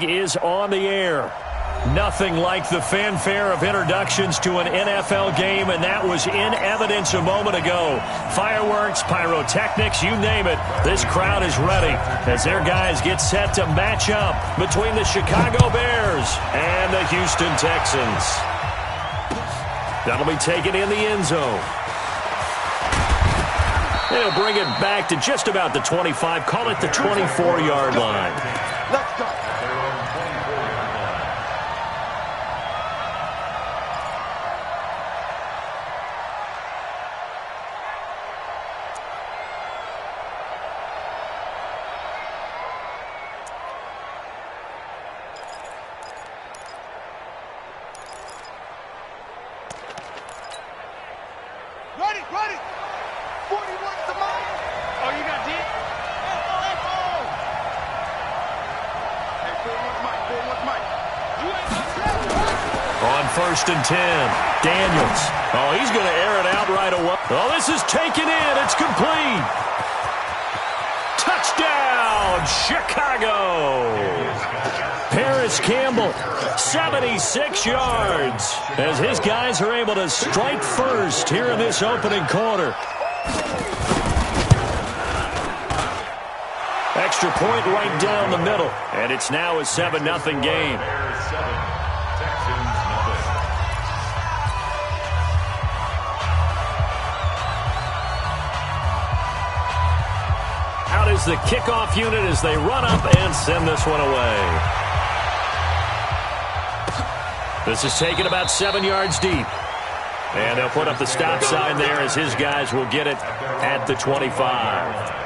Is on the air. Nothing like the fanfare of introductions to an NFL game, and that was in evidence a moment ago. Fireworks, pyrotechnics, you name it. This crowd is ready as their guys get set to match up between the Chicago Bears and the Houston Texans. That'll be taken in the end zone. They'll bring it back to just about the 25, call it the 24-yard line. Let's go. Ready. 41 to mine. Oh, you got D? Echo. Hey, 41 Mike. You ain't got On 1st and 10, Daniels. Oh, he's going to air it out right away. Oh, this is taken in. It's complete. Touchdown, Chicago. Paris Campbell, 76 yards, as his guys are able to strike first here in this opening quarter. Extra point right down the middle, and it's now a 7-0 game. Out is the kickoff unit as they run up and send this one away. This is taken about 7 yards deep. And they'll put up the stop sign there as his guys will get it at the 25.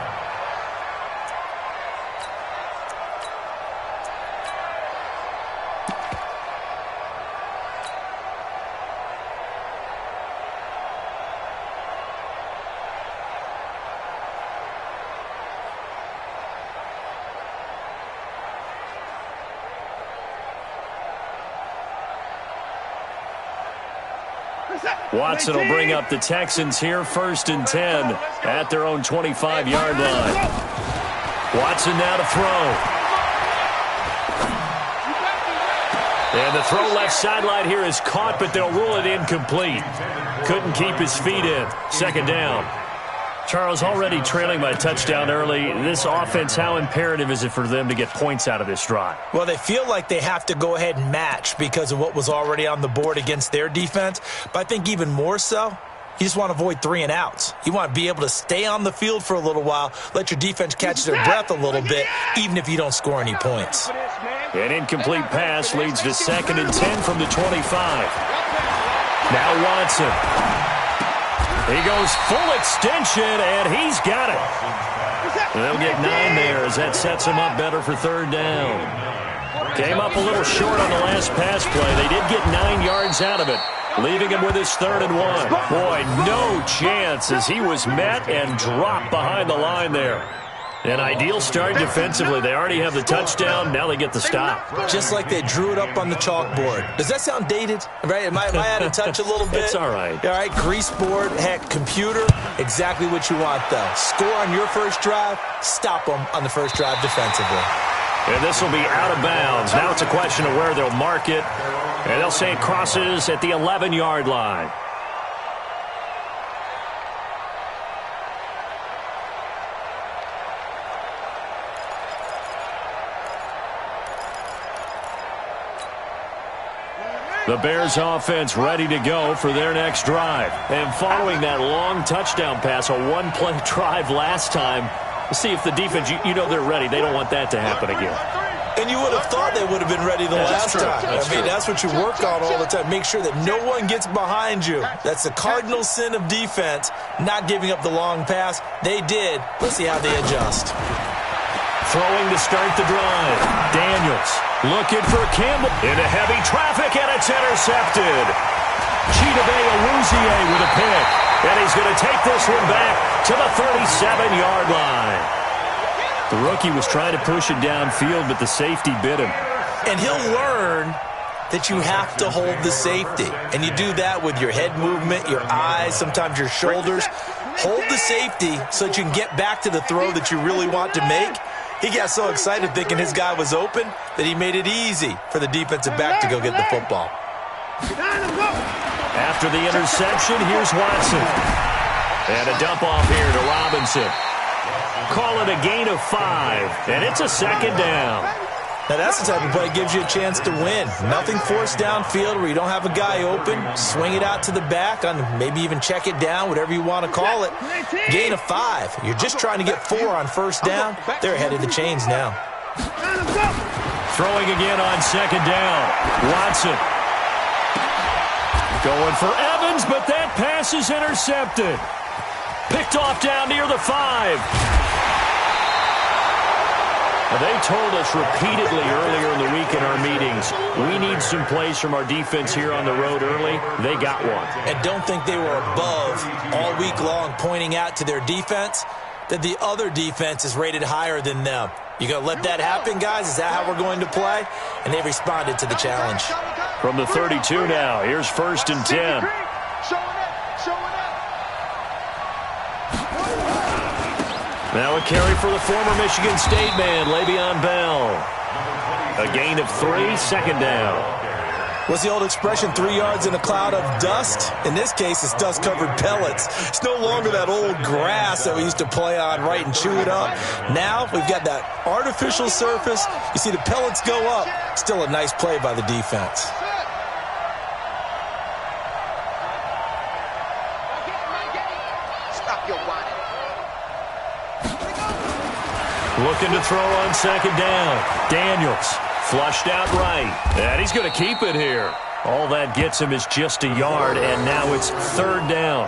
Watson will bring up the Texans here, 1st and 10 at their own 25-yard line. Watson now to throw. And the throw left sideline here is caught, but they'll rule it incomplete. Couldn't keep his feet in. 2nd down. Charles, already trailing by a touchdown early. This offense, how imperative is it for them to get points out of this drive? Well, they feel like they have to go ahead and match because of what was already on the board against their defense. But I think even more so, you just want to avoid 3 and outs. You want to be able to stay on the field for a little while, let your defense catch their breath a little bit, even if you don't score any points. An incomplete pass leads to 2nd and 10 from the 25. Now Watson. He goes full extension, and he's got it. They'll get 9 there as that sets him up better for 3rd down. Came up a little short on the last pass play. They did get 9 yards out of it, leaving him with his 3rd and 1. Boy, no chance as he was met and dropped behind the line there. An ideal start defensively. They already have the touchdown. Now they get the stop. Just like they drew it up on the chalkboard. Does that sound dated? Right? Am I out of touch a little bit? It's all right. All right, grease board, heck, computer, exactly what you want, though. Score on your first drive, stop them on the first drive defensively. And this will be out of bounds. Now it's a question of where they'll mark it. And they'll say it crosses at the 11-yard line. The Bears offense ready to go for their next drive. And following that long touchdown pass, a one-play drive last time, see if the defense, you know they're ready. They don't want that to happen again. And you would have thought they would have been ready the last time. That's what you work on all the time. Make sure that no one gets behind you. That's the cardinal sin of defense, not giving up the long pass. They did. Let's see how they adjust. Throwing to start the drive. Daniels looking for Campbell into heavy traffic, and it's intercepted. Chidobe Awuzie with a pick, and he's going to take this one back to the 37-yard line. The rookie was trying to push it downfield, but the safety bit him. And he'll learn that you have to hold the safety. And you do that with your head movement, your eyes, sometimes your shoulders. Hold the safety so that you can get back to the throw that you really want to make. He got so excited thinking his guy was open that he made it easy for the defensive back to go get the football. After the interception, here's Watson. And a dump off here to Robinson. Call it a gain of 5, and it's a second down. Now, that's the type of play that gives you a chance to win. Nothing forced downfield where you don't have a guy open. Swing it out to the back, on maybe even check it down, whatever you want to call it. Gain of 5. You're just trying to get 4 on first down. They're ahead of the chains now. Throwing again on second down. Watson. Going for Evans, but that pass is intercepted. Picked off down near the 5. They told us repeatedly earlier in the week in our meetings, we need some plays from our defense here on the road early. They got one. And don't think they were above all week long pointing out to their defense that the other defense is rated higher than them. You going to let that happen, guys? Is that how we're going to play? And they responded to the challenge. From the 32 now, here's 1st and 10. Now a carry for the former Michigan State man, Le'Veon Bell. A gain of 3, second down. What's the old expression, 3 yards in a cloud of dust? In this case, it's dust-covered pellets. It's no longer that old grass that we used to play on, right, and chew it up. Now we've got that artificial surface. You see the pellets go up. Still a nice play by the defense. Looking to throw on second down. Daniels flushed out right. And he's going to keep it here. All that gets him is just a yard, and now it's 3rd down.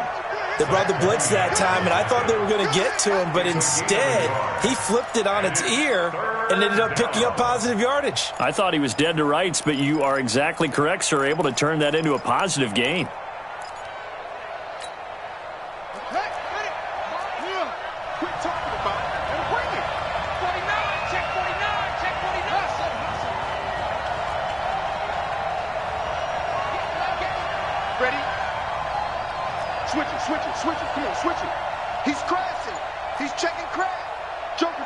They brought the blitz that time, and I thought they were going to get to him, but instead he flipped it on its ear and ended up picking up positive yardage. I thought he was dead to rights, but you are exactly correct, sir. Able to turn that into a positive gain. Switch it. Come on, switch it. He's crashing. He's checking crash. Joker.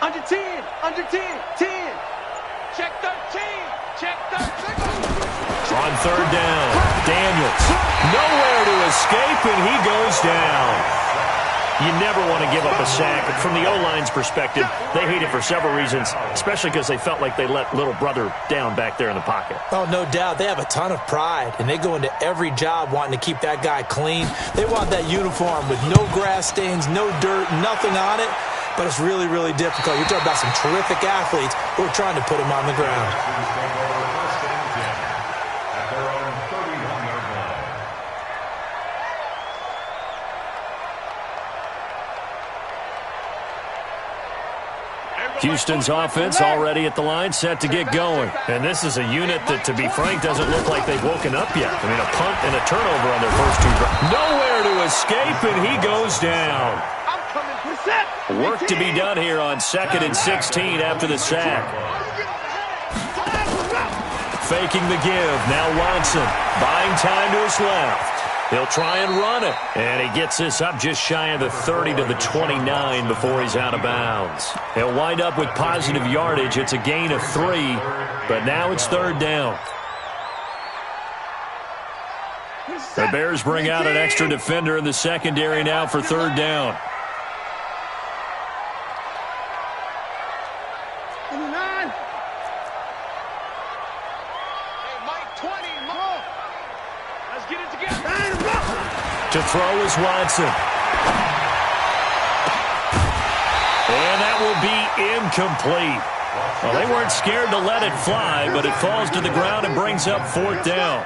Under 10. 10. Check 13. Check 13. On 3rd down, Daniels. Nowhere to escape, and he goes down. You never want to give up a sack. From the O-line's perspective, they hate it for several reasons, especially because they felt like they let little brother down back there in the pocket. Oh, no doubt. They have a ton of pride, and they go into every job wanting to keep that guy clean. They want that uniform with no grass stains, no dirt, nothing on it, but it's really, really difficult. You're talking about some terrific athletes who are trying to put him on the ground. Houston's offense already at the line, set to get going. And this is a unit that, to be frank, doesn't look like they've woken up yet. I mean, a punt and a turnover on their first 2 drives. Nowhere to escape, and he goes down. Work to be done here on 2nd and 16 after the sack. Faking the give. Now Watson buying time to his left. He'll try and run it. And he gets this up just shy of the 30 to the 29 before he's out of bounds. He'll wind up with positive yardage. It's a gain of 3, but now it's 3rd down. The Bears bring out an extra defender in the secondary now for 3rd down. To throw is Watson. And that will be incomplete. Well, they weren't scared to let it fly, but it falls to the ground and brings up 4th down.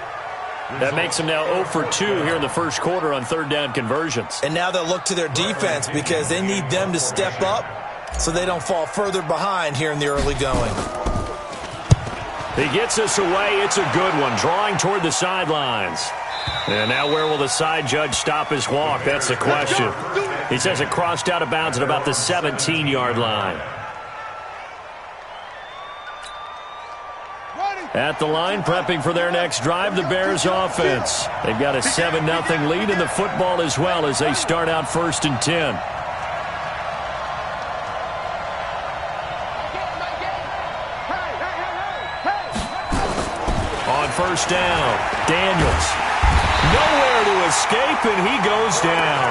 That makes them now 0 for 2 here in the first quarter on 3rd down conversions. And now they'll look to their defense because they need them to step up so they don't fall further behind here in the early going. He gets us away. It's a good one, drawing toward the sidelines. And now where will the side judge stop his walk? That's the question. He says it crossed out of bounds at about the 17-yard line. At the line, prepping for their next drive, the Bears offense. They've got a 7-0 lead in the football as well as they start out 1st and 10. first down. Daniels. Nowhere to escape, and he goes down.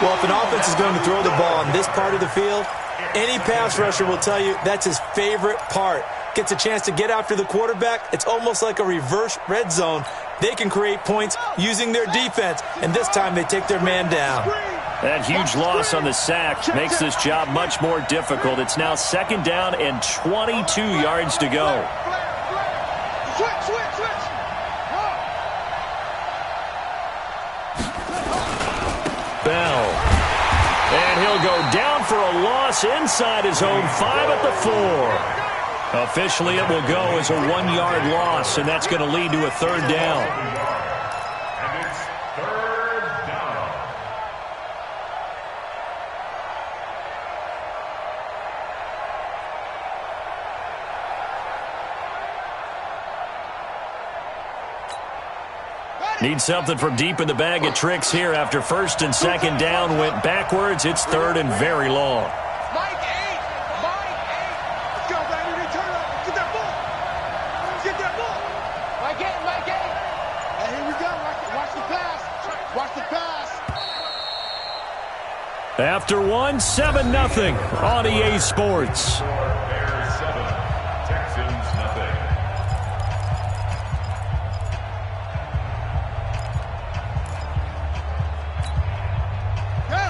Well, if an offense is going to throw the ball on this part of the field, any pass rusher will tell you that's his favorite part. Gets a chance to get after the quarterback. It's almost like a reverse red zone. They can create points using their defense, and this time they take their man down. That huge loss on the sack makes this job much more difficult. It's now second down and 22 yards to go. Switch. Bell. And he'll go down for a loss inside his own 5 at the 4. Officially, it will go as a 1-yard loss, and that's going to lead to a third down. And it's third down. Need something from deep in the bag of tricks here after first and second down went backwards. It's third and very long. Mike 8. Let's go, baby. Return up. Get that ball. Mike 8. Hey, here we go. Watch the pass. After one, 7-0 on EA Sports. Bears 7, Texans nothing.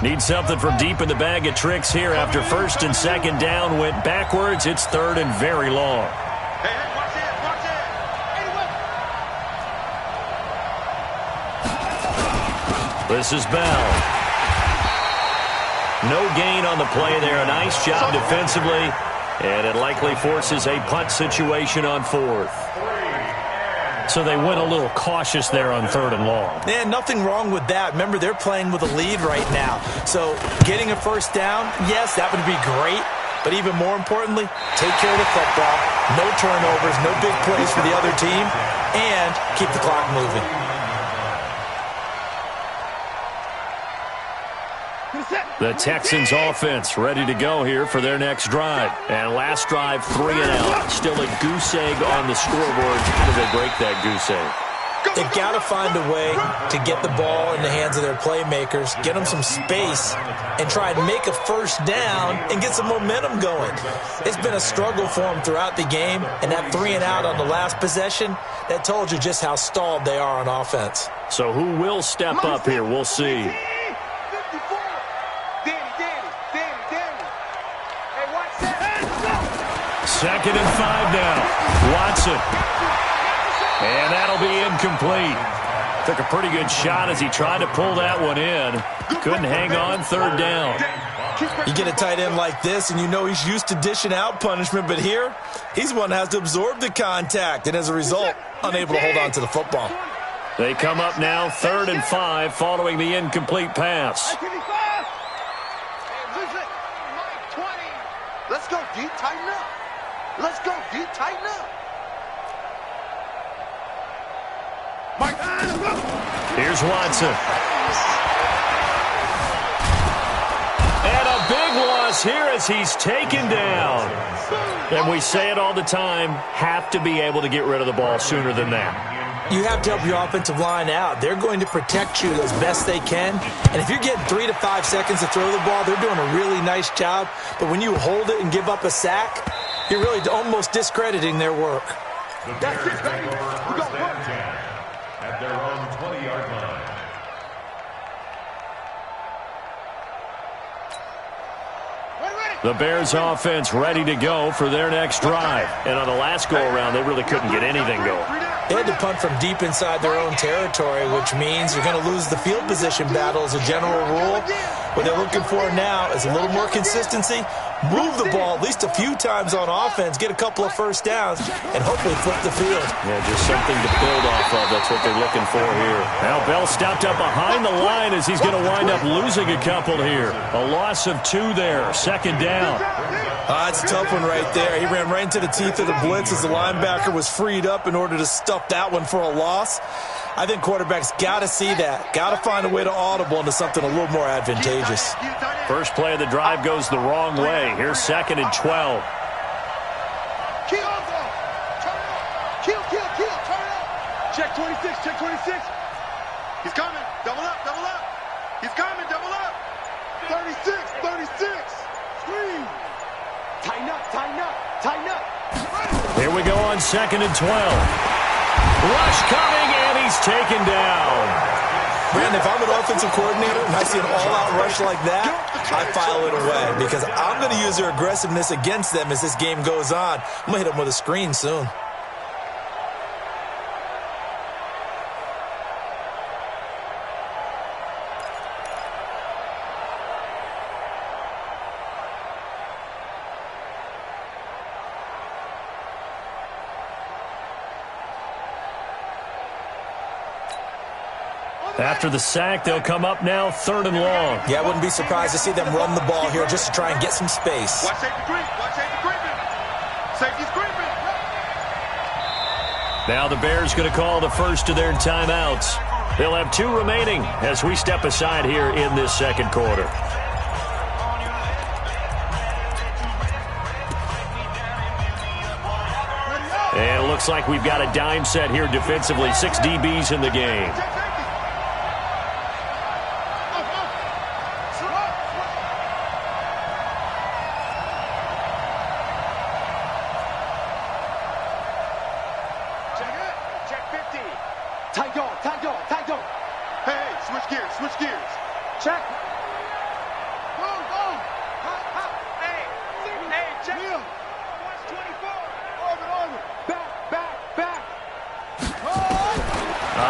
Need something from deep in the bag of tricks here after first and second down went backwards. It's third and very long. Hey, watch it. Anyway. This is Bell. No gain on the play there. A nice job defensively. And it likely forces a punt situation on fourth. So they went a little cautious there on third and long. Man, nothing wrong with that. Remember, they're playing with a lead right now. So getting a first down, yes, that would be great. But even more importantly, take care of the football. No turnovers, no big plays for the other team, and keep the clock moving. The Texans offense ready to go here for their next drive. And last drive, 3 and out. Still a goose egg on the scoreboard. How do they break that goose egg? They've got to find a way to get the ball in the hands of their playmakers, get them some space, and try and make a first down and get some momentum going. It's been a struggle for them throughout the game, and that 3 and out on the last possession, that told you just how stalled they are on offense. So who will step up here? We'll see. Second and 5 now. Watson. And that'll be incomplete. Took a pretty good shot as he tried to pull that one in. Couldn't hang on, third down. You get a tight end like this, and you know he's used to dishing out punishment, but here, he's one that has to absorb the contact, and as a result, unable to hold on to the football. They come up now, 3rd and 5, following the incomplete pass. Let's go deep, tighten up. Let's go deep, tighten up. Mike, here's Watson. And a big loss here as he's taken down. And we say it all the time, have to be able to get rid of the ball sooner than that. You have to help your offensive line out. They're going to protect you as best they can. And if you're getting 3 to 5 seconds to throw the ball, they're doing a really nice job. But when you hold it and give up a sack, you're really almost discrediting their work. The Bears take over first and 10 at their own 20-yard line. The Bears offense ready to go for their next drive. And on the last go-around, they really couldn't get anything going. They had to punt from deep inside their own territory, which means you're going to lose the field position battle as a general rule. What they're looking for now is a little more consistency, move the ball at least a few times on offense, get a couple of first downs, and hopefully flip the field. Yeah, just something to build off of. That's what they're looking for here. Now Bell stopped up behind the line as he's going to wind up losing a couple here. A loss of 2 there, 2nd down. That's a tough one right there. He ran right into the teeth of the blitz as the linebacker was freed up in order to stuff that one for a loss. I think quarterbacks got to see that. Got to find a way to audible into something a little more advantageous. First play of the drive goes the wrong way. Here's 2nd and 12. Kill, turn it up. Kill, turn it Check 26, check 26. He's coming. Double up, double up. He's coming, double up. 36, 36. Screen. Tighten up, tighten up, tighten up. Here we go on 2nd and 12. Rush coming, and he's taken down. Brandon, if I'm an offensive coordinator and I see an all-out rush like that, I file it away because I'm going to use their aggressiveness against them as this game goes on. I'm going to hit them with a screen soon. After the sack, they'll come up now 3rd and long. Yeah, I wouldn't be surprised to see them run the ball here just to try and get some space. Watch safety creep. Watch safety creeping. Safety's creeping. Now the Bears going to call the first of their timeouts. They'll have 2 remaining as we step aside here in this 2nd quarter. And it looks like we've got a dime set here defensively. 6 DBs in the game.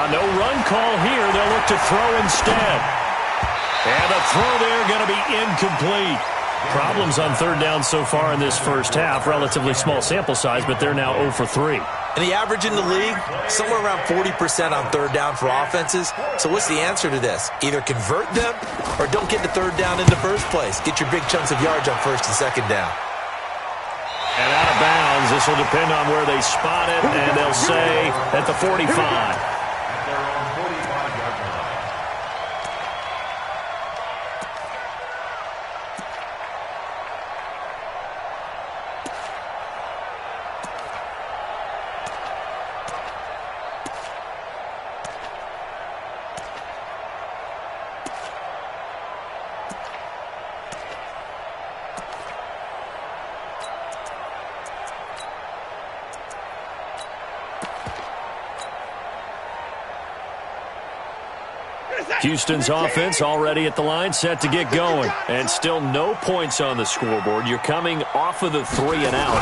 No run call here. They'll look to throw instead. And the throw there going to be incomplete. Problems on 3rd down so far in this first half. Relatively small sample size, but they're now 0 for 3. And the average in the league, somewhere around 40% on 3rd down for offenses. So what's the answer to this? Either convert them or don't get the 3rd down in the first place. Get your big chunks of yards on 1st and 2nd down. And out of bounds. This will depend on where they spot it, and they'll say at the 45. Houston's offense already at the line, set to get going. And still no points on the scoreboard. You're coming off of the 3 and out.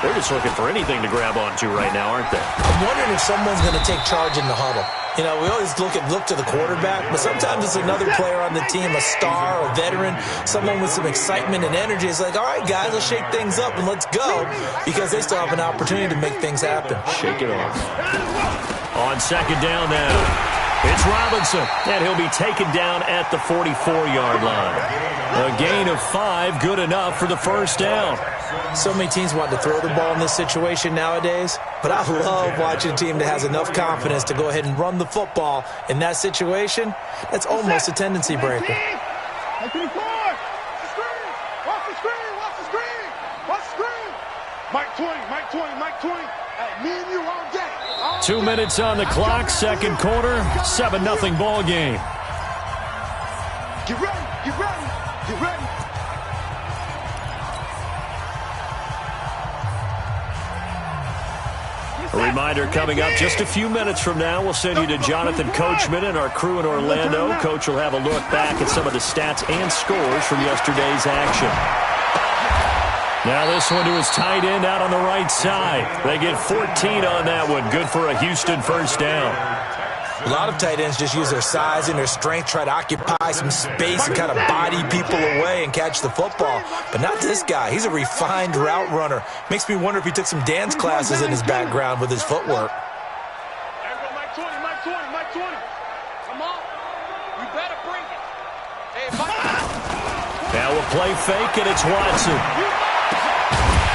They're just looking for anything to grab onto right now, aren't they? I'm wondering if someone's going to take charge in the huddle. You know, we always look to the quarterback, but sometimes it's another player on the team, a star, a veteran, someone with some excitement and energy. It's like, all right, guys, let's shake things up and let's go, because they still have an opportunity to make things happen. Shake it off. On 2nd down now. It's Robinson, and he'll be taken down at the 44-yard line. A gain of 5, good enough for the 1st down. So many teams want to throw the ball in this situation nowadays, but I love watching a team that has enough confidence to go ahead and run the football. In that situation, that's almost a tendency breaker. Watch the screen! Watch the screen! Watch the screen! Watch the screen! Mike 20, Mike 20, Mike 20. Hey, me and you all day. 2 minutes on the clock, 2nd quarter, 7-0 ball game. Get ready, get ready, get ready. A reminder coming up just a few minutes from now, we'll send you to Jonathan Coachman and our crew in Orlando. Coach will have a look back at some of the stats and scores from yesterday's action. Now this one to his tight end out on the right side. They get 14 on that one. Good for a Houston 1st down. A lot of tight ends just use their size and their strength, try to occupy some space and kind of body people away and catch the football. But not this guy. He's a refined route runner. Makes me wonder if he took some dance classes in his background with his footwork. There go Mike 20, Mike 20, Mike 20. Come on. You better bring it. Hey, Mike. Now a play fake, and it's Watson.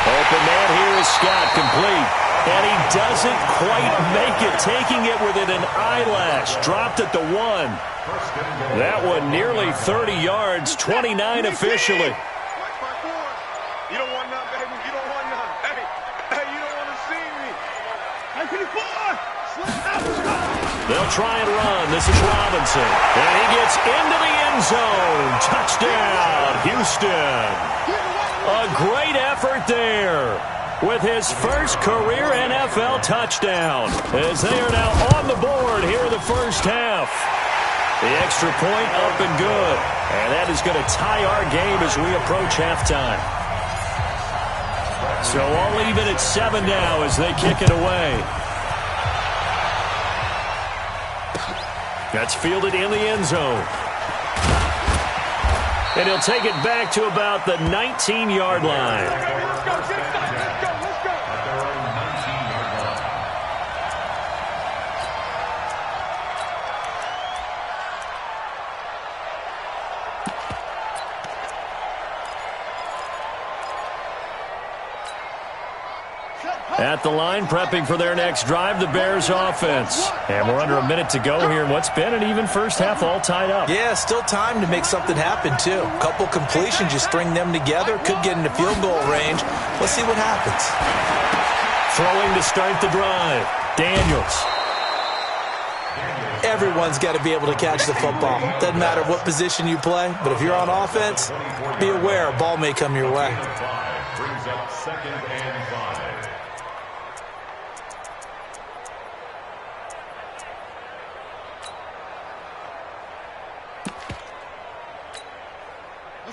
Open man here is Scott, complete. And he doesn't quite make it, taking it within an eyelash. Dropped at the 1. That one nearly 30 yards, 29 officially. You don't want none, baby. You don't want none. Hey, you don't want to see me. 94. They'll try and run. This is Robinson. And he gets into the end zone. Touchdown, Houston. A great effort there with his first career NFL touchdown, as they are now on the board here in the first half. The extra point up and good. And that is going to tie our game as we approach halftime. So all even at 7 now as they kick it away. That's fielded in the end zone. And he'll take it back to about the 19-yard line. At the line, prepping for their next drive, the Bears offense. And we're under a minute to go here in what's been an even first half, all tied up. Yeah, still time to make something happen, too. A couple completions, you string them together, could get into field goal range. Let's see what happens. Throwing to start the drive, Daniels. Everyone's got to be able to catch the football. Doesn't matter what position you play, but if you're on offense, be aware a ball may come your way. Brings up 2nd and 5.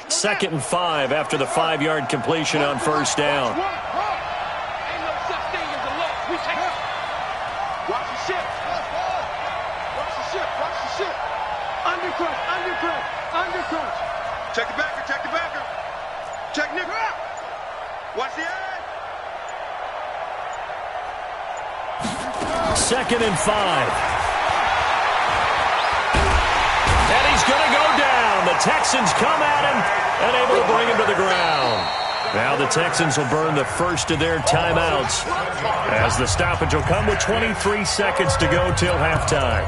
Second and 5 after the 5-yard completion on first down. Ain't no such thing as a loss. We take it. Watch the ship. Watch the ship. Watch the ship. Undercrunch. Undercrunch. Undercrunch. Check the backer. Check the backer. Check Nick out. Watch the eye. 2nd and 5. And he's going to go down. The Texans come at him and able to bring him to the ground. Now the Texans will burn the first of their timeouts as the stoppage will come with 23 seconds to go till halftime.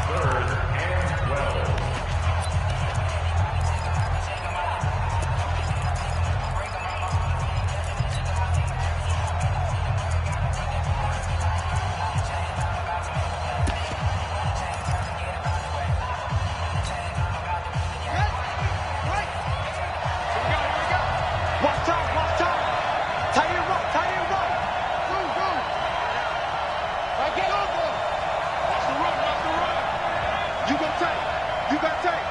3rd and 12. Watch time. Watch time. Tight and right. Tight and right. Go. Right, get over. Watch the run. Watch the run. You got tight. You got tight.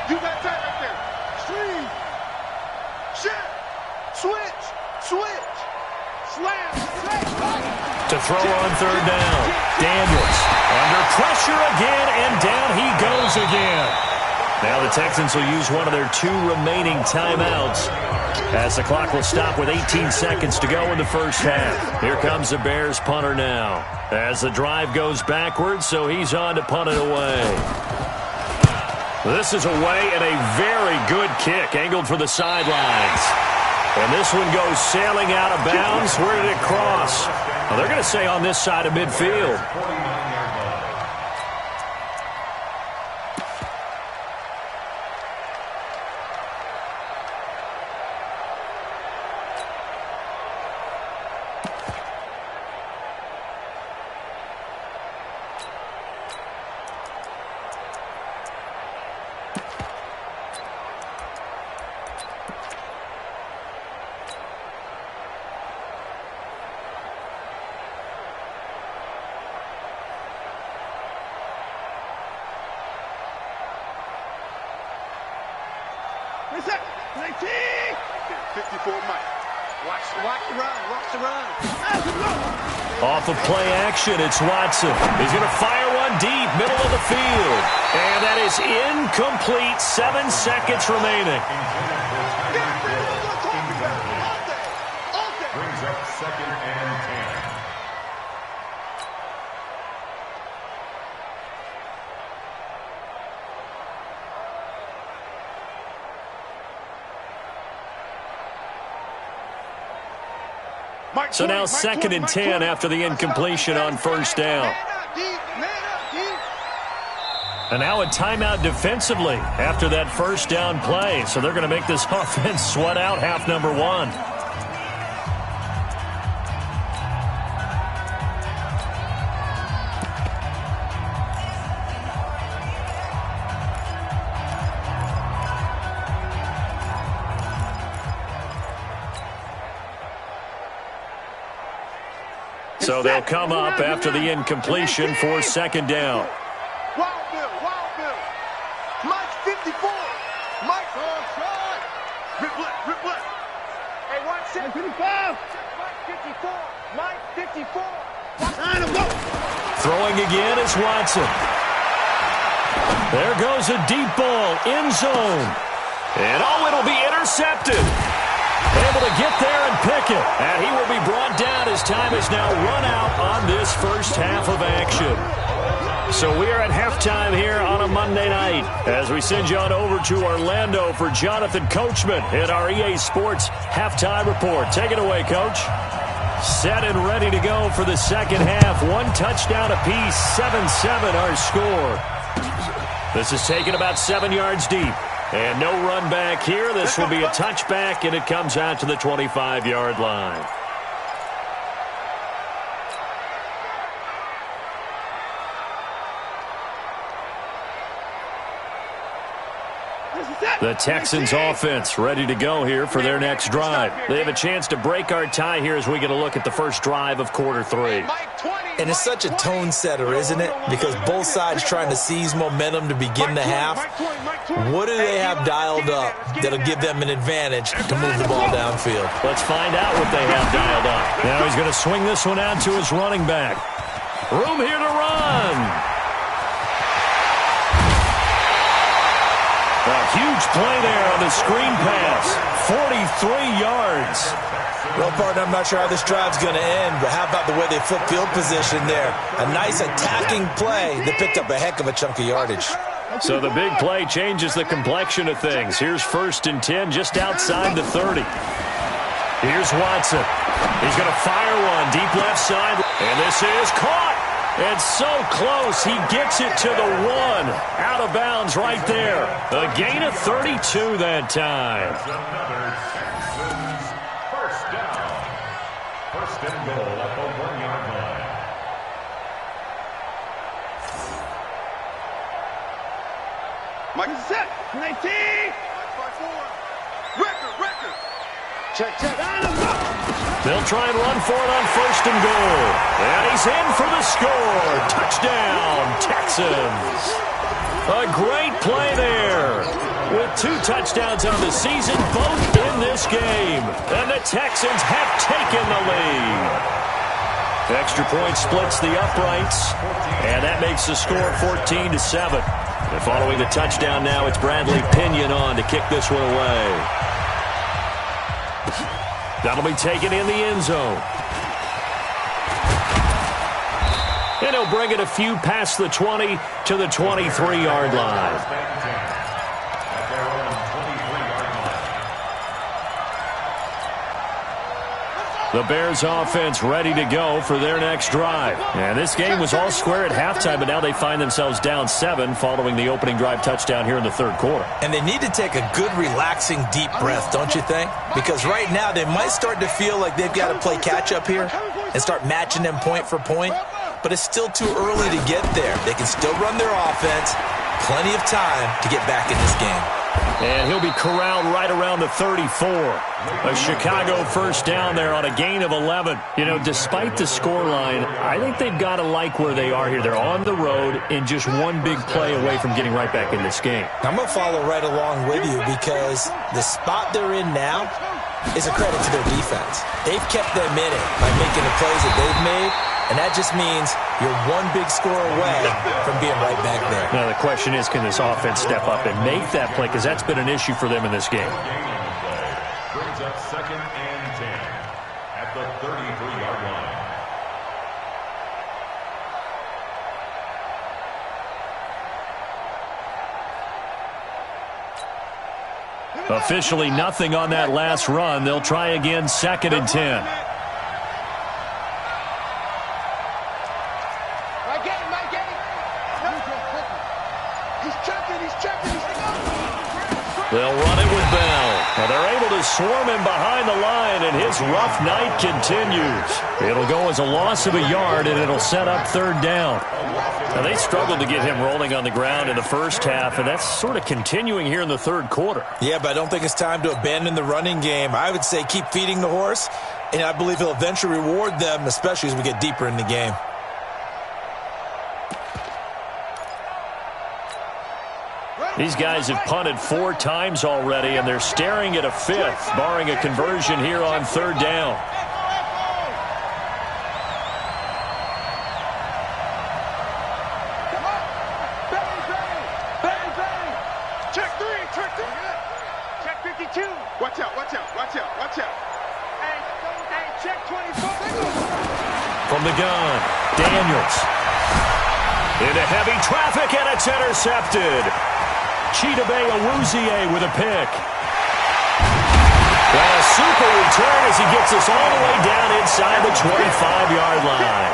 You got tight right there. Stream. Shit. Switch. Switch. Slam. To throw on third down, Daniels under pressure again, and down he goes again. Now the Texans will use one of their 2 remaining timeouts as the clock will stop with 18 seconds to go in the first half. Here comes the Bears punter now as the drive goes backwards, so he's on to punt it away. This is away and a very good kick angled for the sidelines. And this one goes sailing out of bounds. Where did it cross? Well, they're going to say on this side of midfield. 49-yard line. What's that? 19. 54 Mike. Watch the run. Watch the run. Off of play action, it's Watson. He's going to fire one deep, middle of the field. And that is incomplete. 7 seconds remaining. Brings up 2nd and 10. So now 2nd and 10 after the incompletion on first down. And now a timeout defensively after that first down play. So they're going to make this offense sweat out half number 1. So they'll come up after the incompletion for second down. Wild Bill, Wild Bill. Mike 54. Mike on shot. Rip left. Hey, watch 755. Mike 54. Mike 54. Line him up. Throwing again is Watson. There goes a deep ball, end zone. And it'll be intercepted. Able to get there and pick it. And he will be brought down as time is now run out on this first half of action. So we are at halftime here on a Monday night as we send you on over to Orlando for Jonathan Coachman in our EA Sports halftime report. Take it away, Coach. Set and ready to go for the second half. One touchdown apiece, 7-7 our score. This is taken about 7 yards deep. And no run back here. This will be a touchback, and it comes out to the 25-yard line. The Texans offense ready to go here for their next drive. They have a chance to break our tie here as we get a look at the first drive of quarter three. And it's such a tone setter, isn't it? Because both sides trying to seize momentum to begin the half. What do they have dialed up that'll give them an advantage to move the ball downfield? Let's find out what they have dialed up. Now he's going to swing this one out to his running back. Room here to run. A huge play there on the screen pass. 43 yards. Well, partner, I'm not sure how this drive's going to end, but how about the way they flip field position there? A nice attacking play that picked up a heck of a chunk of yardage. So the big play changes the complexion of things. Here's 1st and 10 just outside the 30. Here's Watson. He's going to fire one deep left side, and this is caught. It's so close. He gets it to the 1. Out of bounds right there. A gain of 32 that time. First down. First and goal at the 1-yard line. Mike is set. 19. Record. Check. They'll try and run for it on 1st and goal. And he's in for the score. Touchdown, Texans. A great play there. With 2 touchdowns on the season, both in this game. And the Texans have taken the lead. Extra point splits the uprights. And that makes the score 14-7. And following the touchdown now, it's Bradley Pinion on to kick this one away. That'll be taken in the end zone. And he'll bring it a few past the 20 to the 23-yard line. The Bears offense ready to go for their next drive. And this game was all square at halftime, but now they find themselves down 7 following the opening drive touchdown here in the third quarter. And they need to take a good, relaxing, deep breath, don't you think? Because right now they might start to feel like they've got to play catch-up here and start matching them point for point. But it's still too early to get there. They can still run their offense. Plenty of time to get back in this game. And he'll be corralled right around the 34. A Chicago first down there on a gain of 11. You know, despite the scoreline, I think they've got to like where they are here. They're on the road and just one big play away from getting right back in this game. I'm going to follow right along with you because the spot they're in now is a credit to their defense. They've kept them in it by making the plays that they've made. And that just means you're one big score away from being right back there. Now, the question is, can this offense step up and make that play? Because that's been an issue for them in this game. Brings up 2nd and 10 at the 33-yard line. Officially nothing on that last run. They'll try again, 2nd and 10. They'll run it with Bell. Now they're able to swarm him behind the line, and his rough night continues. It'll go as a loss of a yard, and it'll set up 3rd down. Now they struggled to get him rolling on the ground in the first half, and that's sort of continuing here in the third quarter. Yeah, but I don't think it's time to abandon the running game. I would say keep feeding the horse And I believe he'll eventually reward them, especially as we get deeper in the game. These guys have punted 4 times already, and they're staring at a 5th, barring a conversion here on 3rd down. Check 3, check 3. Check 52. Watch out, watch out, watch out, watch out. Hey, check 24. From the gun, Daniels. Into heavy traffic, and it's intercepted. Chidobe Awuzie with a pick. And a super return as he gets us all the way down inside the 25-yard line.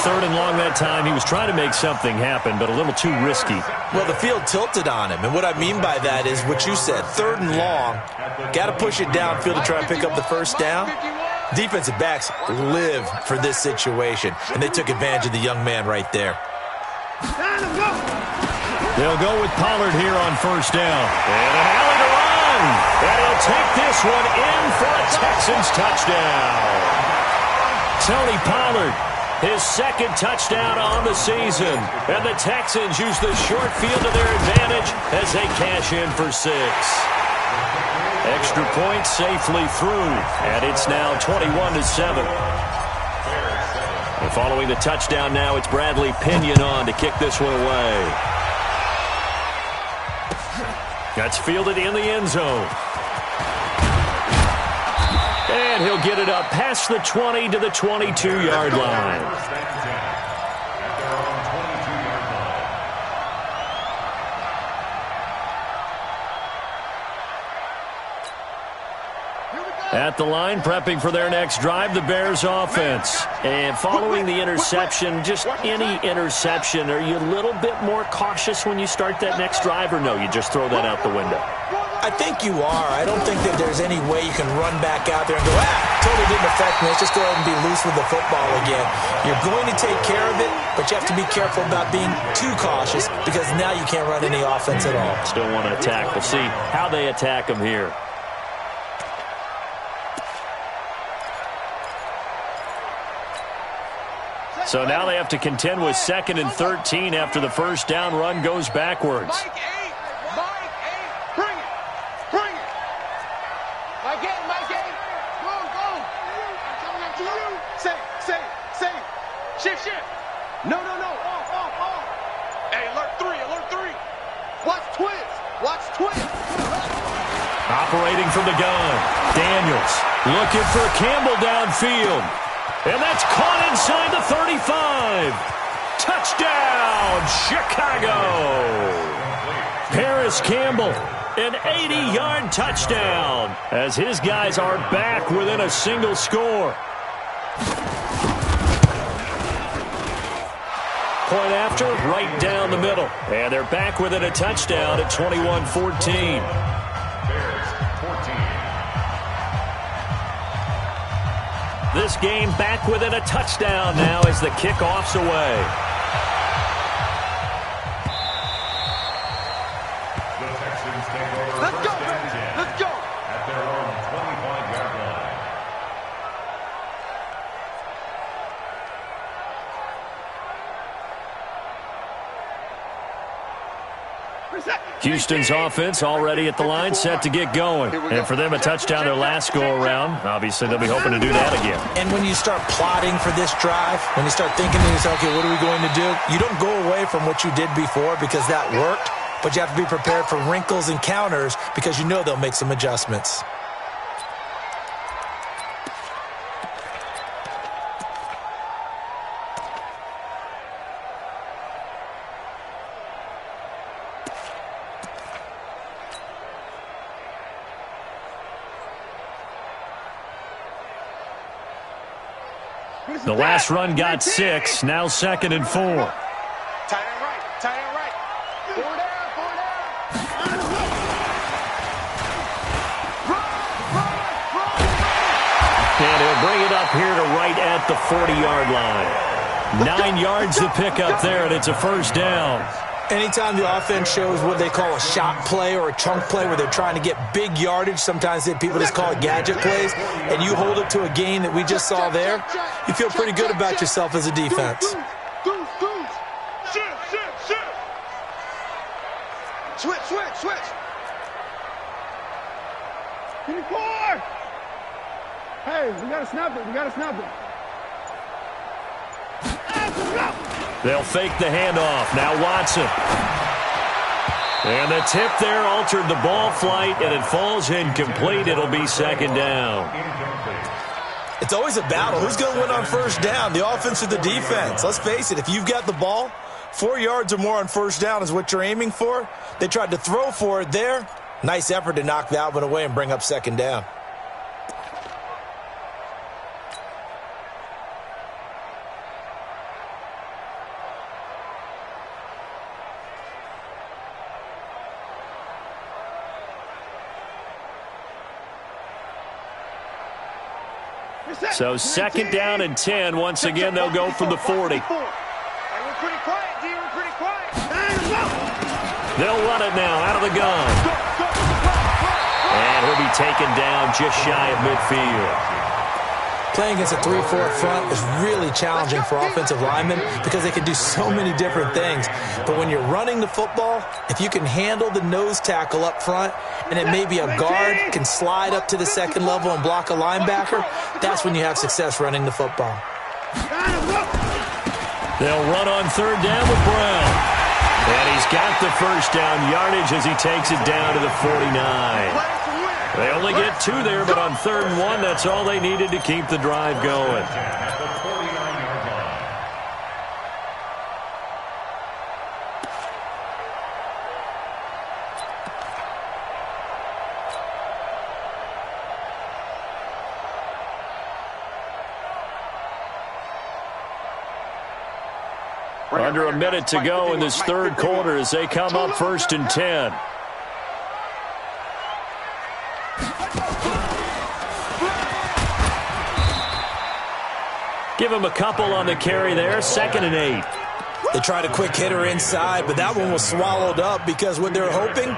3rd and long that time. He was trying to make something happen, but a little too risky. Well, the field tilted on him, and what I mean by that is what you said, 3rd and long. Got to push it downfield to try and pick up the 1st down. Defensive backs live for this situation, and they took advantage of the young man right there. They'll go with Pollard here on 1st down. And an alley to run. And he'll take this one in for a Texans touchdown. Tony Pollard, his 2nd touchdown on the season. And the Texans use the short field to their advantage as they cash in for 6. Extra point safely through. And it's now 21-7. And following the touchdown now, it's Bradley Pinion on to kick this one away. That's fielded in the end zone. And he'll get it up past the 20 to the 22-yard line. At the line, prepping for their next drive, the Bears offense. And following the interception, just any interception, are you a little bit more cautious when you start that next drive, or no, you just throw that out the window? I think you are. I don't think that there's any way you can run back out there and go, totally didn't affect me. Let's just go ahead and be loose with the football again. You're going to take care of it, but you have to be careful about being too cautious because now you can't run any offense at all. Still want to attack. We'll see how they attack them here. So now they have to contend with 2nd and 13 after the 1st down run goes backwards. Mike 8, bring it, bring it. Mike 8, go. I'm coming up to you. Say. Shift. No, off. Hey, alert 3. Watch twist. Operating from the gun, Daniels looking for Campbell downfield. And that's caught inside the 35. Touchdown, Chicago. Paris Campbell, an 80-yard touchdown as his guys are back within a single score. Point after, right down the middle. And they're back within a touchdown at 21-14. This game back within a touchdown now as the kickoff's away. The Texans take over. Let's go. At their own 25-yard line. Houston's offense already at the line, set to get going. And for them, a touchdown their last go-around. Obviously, they'll be hoping to do that again. And when you start plotting for this drive, when you start thinking to yourself, okay, what are we going to do? You don't go away from what you did before because that worked, but you have to be prepared for wrinkles and counters because you know they'll make some adjustments. The last run got 6, now 2nd and 4. Tie it right. 4 down. And he'll bring it up here to right at the 40-yard line. 9 yards to pick up there, and it's a 1st down. Anytime the offense shows what they call a shot play or a chunk play where they're trying to get big yardage, sometimes people just call it gadget plays, and you hold it to a gain that we just saw there, you feel pretty good about yourself as a defense. Switch. Give me 4. Hey, we got to snap it. They'll fake the handoff. Now Watson. And the tip there altered the ball flight, and it falls incomplete. It'll be second down. It's always a battle. Who's going to win on first down, the offense or the defense? Let's face it, if you've got the ball, 4 yards or more on first down is what you're aiming for. They tried to throw for it there. Nice effort to knock that one away and bring up second down. So second down and 10. Once again, they'll go from the 40. They'll run it now out of the gun. And he'll be taken down just shy of midfield. Playing against a 3-4 front is really challenging for offensive linemen because they can do so many different things. But when you're running the football, if you can handle the nose tackle up front and then maybe a guard can slide up to the second level and block a linebacker, that's when you have success running the football. They'll run on third down with Brown. And he's got the first down yardage as he takes it down to the 49. They only get 2 there, but on 3rd and 1, that's all they needed to keep the drive going. Under a minute to go in this 3rd quarter as they come up 1st and 10. Give him a couple on the carry there. 2nd and 8. They tried a quick hitter inside, but that one was swallowed up because what they're hoping,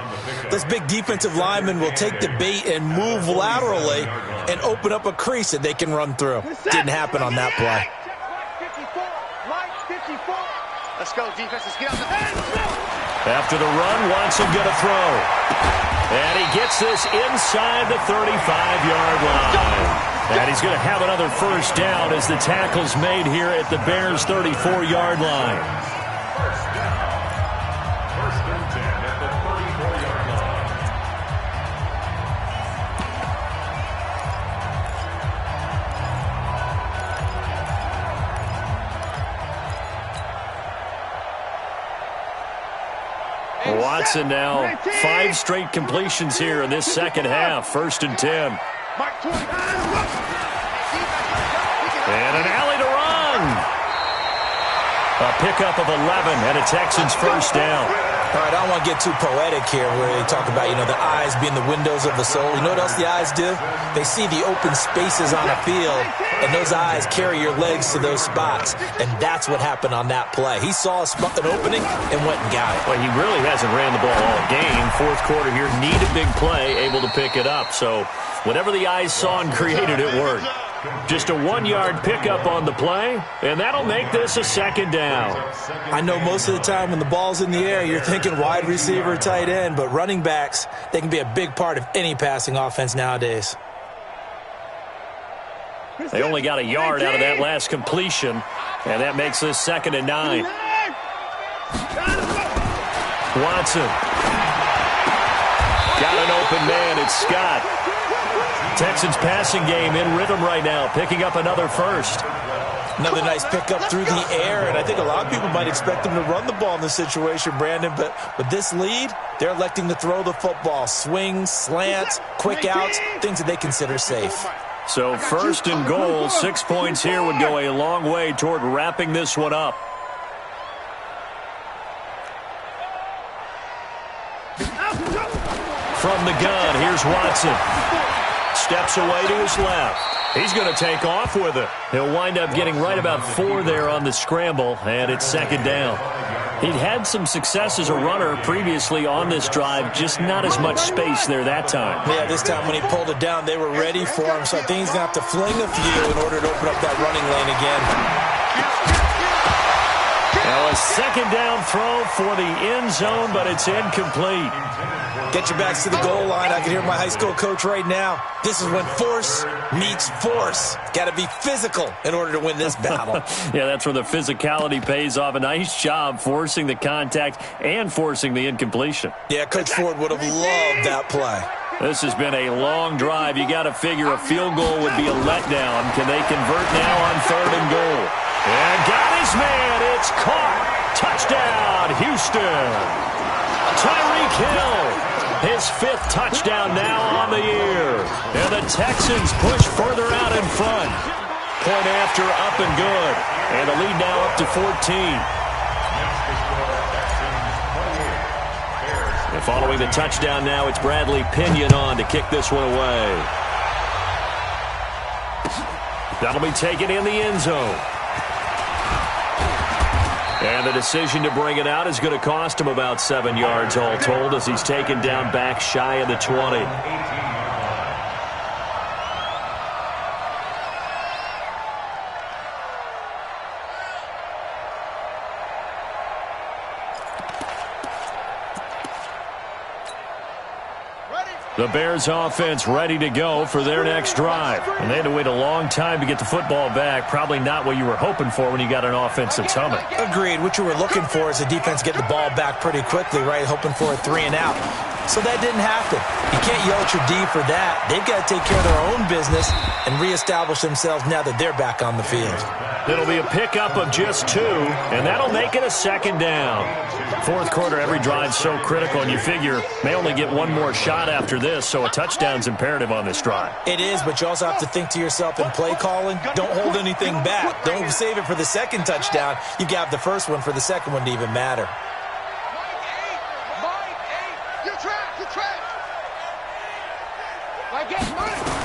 this big defensive lineman will take the bait and move laterally and open up a crease that they can run through. Didn't happen on that play. Let's go, defense. Let's get out the After the run, Watson going to throw. And he gets this inside the 35-yard line. And he's going to have another first down as the tackle's made here at the Bears' 34-yard line. First and 10 at the 34-yard line. Watson now 5 straight completions here in this second half. 1st and 10. And an alley to run. A pickup of 11 and a Texans first down. All right, I don't want to get too poetic here where they talk about, the eyes being the windows of the soul. You know what else the eyes do? They see the open spaces on a field, and those eyes carry your legs to those spots. And that's what happened on that play. He saw an opening and went and got it. Well, he really hasn't ran the ball all game. 4th quarter here, need a big play, able to pick it up. So whatever the eyes saw and created, it worked. Just a 1-yard pickup on the play, and that'll make this a second down. I know most of the time when the ball's in the air, you're thinking wide receiver, tight end, but running backs, they can be a big part of any passing offense nowadays. They only got a yard out of that last completion, and that makes this 2nd and 9. Watson. Got an open man. It's Scott. Texans passing game in rhythm right now, picking up another first. Another nice pickup through the air, and I think a lot of people might expect them to run the ball in this situation, Brandon, but with this lead, they're electing to throw the football. Swings, slants, quick outs, things that they consider safe. So 1st and goal, 6 points here would go a long way toward wrapping this one up. From the gun, here's Watson. Steps away to his left. He's going to take off with it. He'll wind up getting right about 4 there on the scramble, and it's 2nd down. He'd had some success as a runner previously on this drive, just not as much space there that time. Yeah, this time when he pulled it down, they were ready for him, so I think he's going to have to fling a few in order to open up that running lane again. Now a second down throw for the end zone, but it's incomplete. Get your backs to the goal line. I can hear my high school coach right now. This is when force meets force. Got to be physical in order to win this battle. Yeah, that's where the physicality pays off. A nice job forcing the contact and forcing the incompletion. Yeah, Coach Ford would have loved that play. This has been a long drive. You got to figure a field goal would be a letdown. Can they convert now on 3rd and goal? And got his man. It's caught. Touchdown, Houston. Tyreek Hill. His 5th touchdown now on the year. And the Texans push further out in front. Point after up and good. And the lead now up to 14. And following the touchdown now, it's Bradley Pinion on to kick this one away. That'll be taken in the end zone. And the decision to bring it out is going to cost him about 7 yards all told as he's taken down back shy of the 20. The Bears offense ready to go for their next drive. And they had to wait a long time to get the football back. Probably not what you were hoping for when you got an offense that's humming. Agreed. What you were looking for is the defense get the ball back pretty quickly, right? Hoping for a 3 and out. So that didn't happen. You can't yell at your D for that. They've got to take care of their own business and reestablish themselves now that they're back on the field. It'll be a pickup of just 2, and that'll make it a 2nd down. 4th quarter, every drive's so critical, and you figure may only get one more shot after this, so a touchdown's imperative on this drive. It is, but you also have to think to yourself in play calling, don't hold anything back. Don't save it for the 2nd touchdown. You got the first one for the 2nd one to even matter.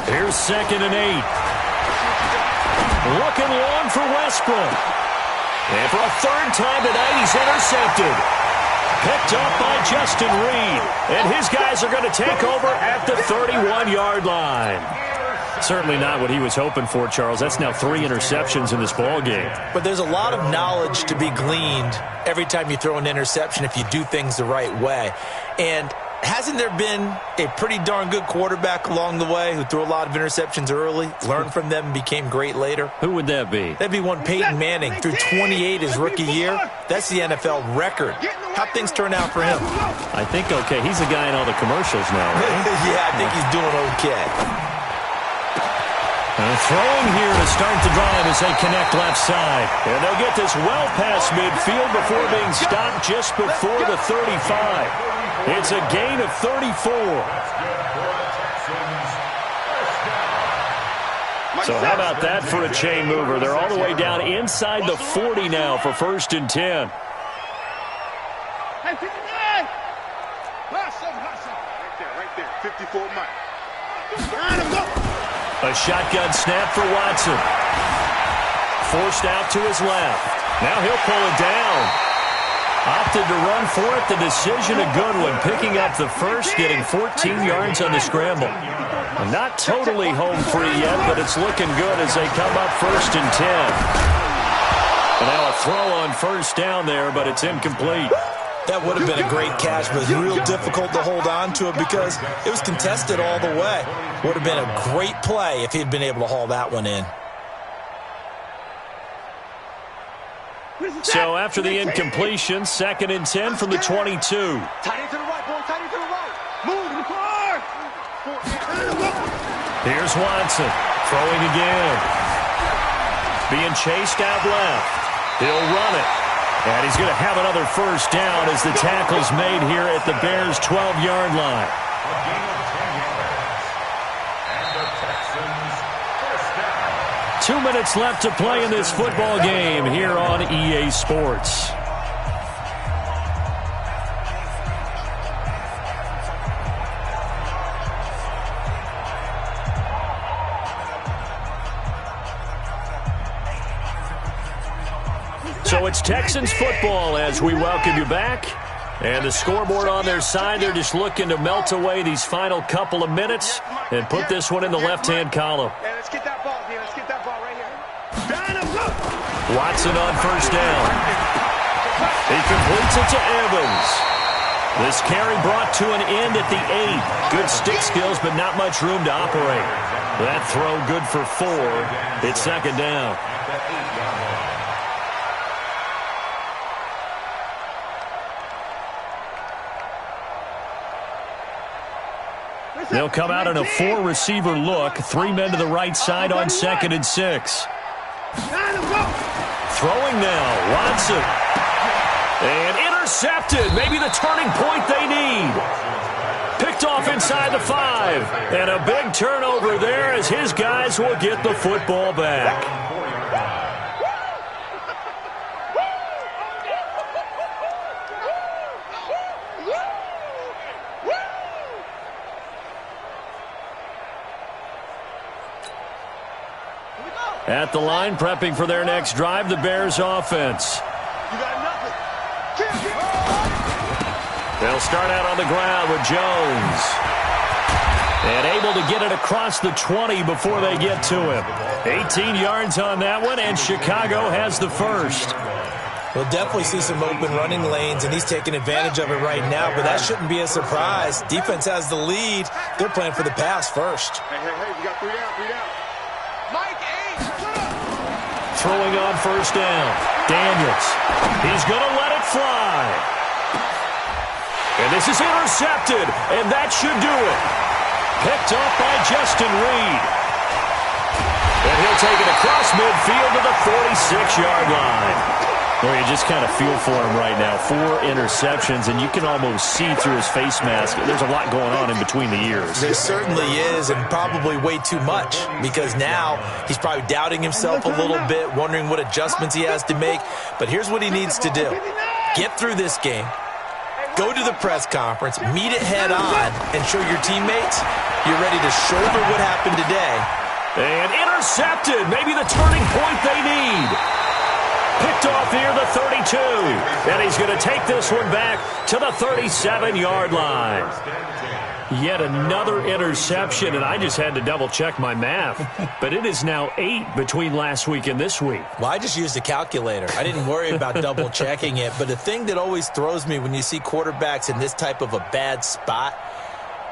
Here's 2nd and 8. Looking long for Westbrook. And for a 3rd time tonight, he's intercepted. Picked up by Justin Reed. And his guys are going to take over at the 31-yard line. Certainly not what he was hoping for, Charles. That's now 3 interceptions in this ball game. But there's a lot of knowledge to be gleaned every time you throw an interception if you do things the right way. And hasn't there been a pretty darn good quarterback along the way who threw a lot of interceptions early, learned from them, and became great later? Who would that be? That'd be one Peyton Manning. Threw 28 his rookie year. That's the NFL record. How'd things turn out for him? I think okay. He's the guy in all the commercials now, right? Yeah, I think he's doing okay. Throwing here to start the drive as they connect left side. And they'll get this well past midfield before being stopped just before the 35. It's a gain of 34. So how about that for a chain mover? They're all the way down inside the 40 now for 1st and 10. Hey, 59! Right there. 54 Mike. A shotgun snap for Watson. Forced out to his left. Now he'll pull it down. Opted to run for it. The decision a good one. Picking up the first, getting 14 yards on the scramble. Not totally home free yet, but it's looking good as they come up 1st and 10. And now a throw on 1st down there, but it's incomplete. That would have been a great catch, but it's real difficult to hold on to it because it was contested all the way. Would have been a great play if he'd been able to haul that one in. So after the incompletion, 2nd and 10 from the 22. Tight end to the right, boy. Tight end to the right. Move to the car. Here's Watson. Throwing again. Being chased out left. He'll run it. And he's going to have another 1st down as the tackle's made here at the Bears' 12-yard line. 2 minutes left to play in this football game here on EA Sports. So it's Texans football as we welcome you back. And the scoreboard on their side, they're just looking to melt away these final couple of minutes and put this one in the left-hand column. Yeah, let's get that ball here. Let's get that ball right here. Watson on first down. He completes it to Evans. This carry brought to an end at the 8. Good stick skills, but not much room to operate. That throw good for 4. It's second down. They'll come out in a 4-receiver look. 3 men to the right side on 2nd and 6. Throwing now, Watson. And intercepted. Maybe the turning point they need. Picked off inside the 5. And a big turnover there as his guys will get the football back. At the line, prepping for their next drive, the Bears offense. They'll start out on the ground with Jones. And able to get it across the 20 before they get to him. 18 yards on that one, and Chicago has the first. We'll definitely see some open running lanes, and he's taking advantage of it right now, but that shouldn't be a surprise. Defense has the lead. They're playing for the pass first. Hey, we got 3 out, 3 out. Mike, 8. Throwing on first down. Daniels. He's going to let it fly. And this is intercepted, and that should do it. Picked up by Justin Reed. And he'll take it across midfield to the 46-yard line. Well, you just kind of feel for him right now. 4 interceptions, and you can almost see through his face mask. There's a lot going on in between the ears. There certainly is, and probably way too much, because now he's probably doubting himself a little bit, wondering what adjustments he has to make. But here's what he needs to do. Get through this game. Go to the press conference, meet it head on, and show your teammates you're ready to shoulder what happened today. And intercepted. Maybe the turning point they need. Picked off here, the 32. And he's going to take this one back to the 37-yard line. Yet another interception, and I just had to double-check my math. But it is now 8 between last week and this week. Well, I just used a calculator. I didn't worry about double-checking it. But the thing that always throws me when you see quarterbacks in this type of a bad spot,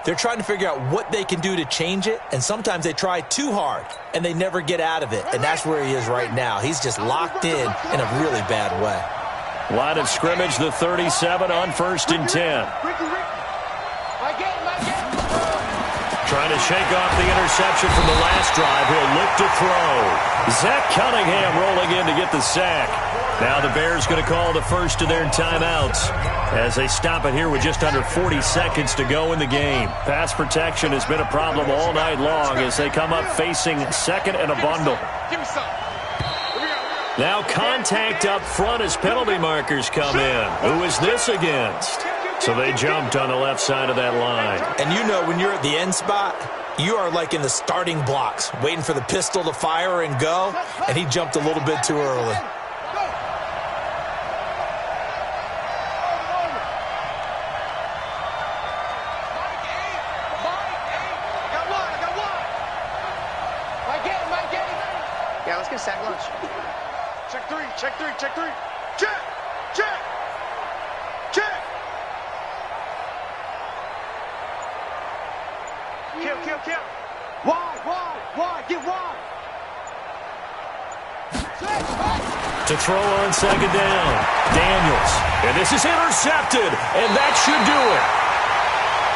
they're trying to figure out what they can do to change it, and sometimes they try too hard, and they never get out of it, and that's where he is right now. He's just locked in a really bad way. Line of scrimmage, the 37 on 1st and 10. Trying to shake off the interception from the last drive. He'll look to throw. Zach Cunningham rolling in to get the sack. Now the Bears going to call the first of their timeouts as they stop it here with just under 40 seconds to go in the game. Pass protection has been a problem all night long as they come up facing 2nd and a bundle. Now contact up front as penalty markers come in. Who is this against? So they jumped on the left side of that line. And you know when you're at the end spot, you are like in the starting blocks, waiting for the pistol to fire and go, and he jumped a little bit too early. Yeah, let's get sack lunch. Check 3, check 3, check 3. Check, check, check. Kill. Wide, get wide. To throw on 2nd down, Daniels. And this is intercepted, and that should do it.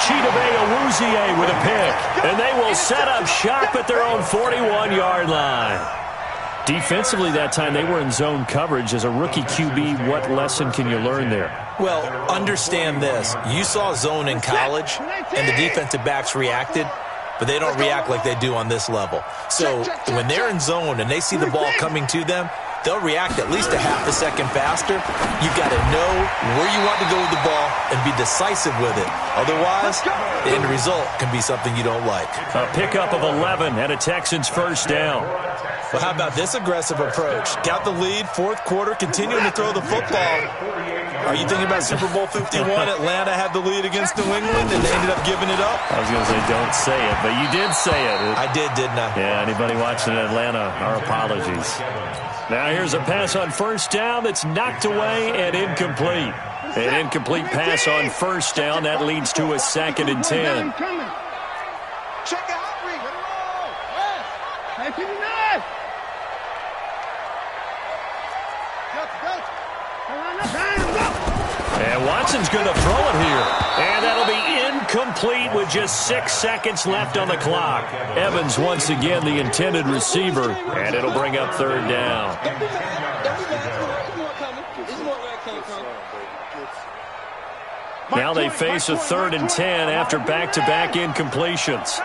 Chidobe Awuzie with a pick, and they will set up shop at their own 41-yard line. Defensively that time, they were in zone coverage. As a rookie QB, what lesson can you learn there? Well, understand this. You saw zone in college, and the defensive backs reacted, but they don't react like they do on this level. So when they're in zone and they see the ball coming to them, they'll react at least a half a second faster. You've got to know where you want to go with the ball and be decisive with it. Otherwise, the end result can be something you don't like. A pickup of 11 and a Texans first down. Well, how about this aggressive approach? Got the lead, fourth quarter, continuing to throw the football. Are you thinking about Super Bowl 51? Atlanta had the lead against New England, and they ended up giving it up? I was going to say don't say it, but you did say it. I did, didn't I? Yeah, anybody watching in Atlanta, our apologies. Now here's a pass on first down that's knocked away and incomplete. An incomplete pass on first down. That leads to a 2nd and 10. Check out Reed. And Watson's going to throw it here. And that'll be incomplete with just 6 seconds left on the clock. Evans once again the intended receiver, and it'll bring up 3rd down. Now they face a 3rd and 10 after back-to-back incompletions.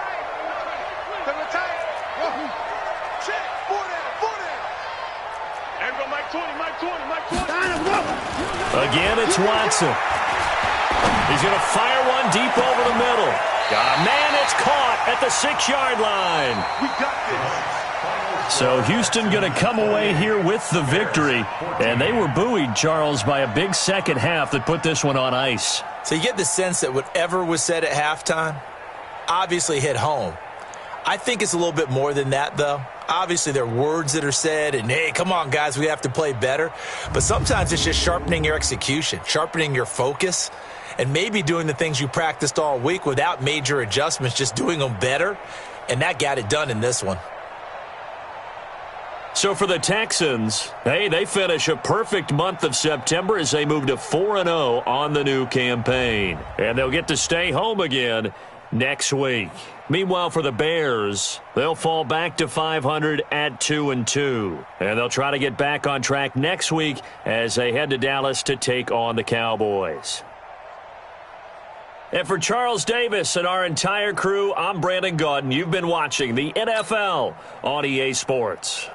Again, it's Watson. He's going to fire one deep over the middle. Man, it's caught at the 6-yard line. We got this. So Houston going to come away here with the victory. And they were buoyed, Charles, by a big second half that put this one on ice. So you get the sense that whatever was said at halftime obviously hit home. I think it's a little bit more than that, though. Obviously, there are words that are said, and, hey, come on, guys, we have to play better. But sometimes it's just sharpening your execution, sharpening your focus, and maybe doing the things you practiced all week without major adjustments, just doing them better. And that got it done in this one. So for the Texans, hey, they finish a perfect month of September as they move to 4-0 on the new campaign. And they'll get to stay home again next week. Meanwhile, for the Bears, they'll fall back to 500 at 2-2. And they'll try to get back on track next week as they head to Dallas to take on the Cowboys. And for Charles Davis and our entire crew, I'm Brandon Gaudin. You've been watching the NFL on EA Sports.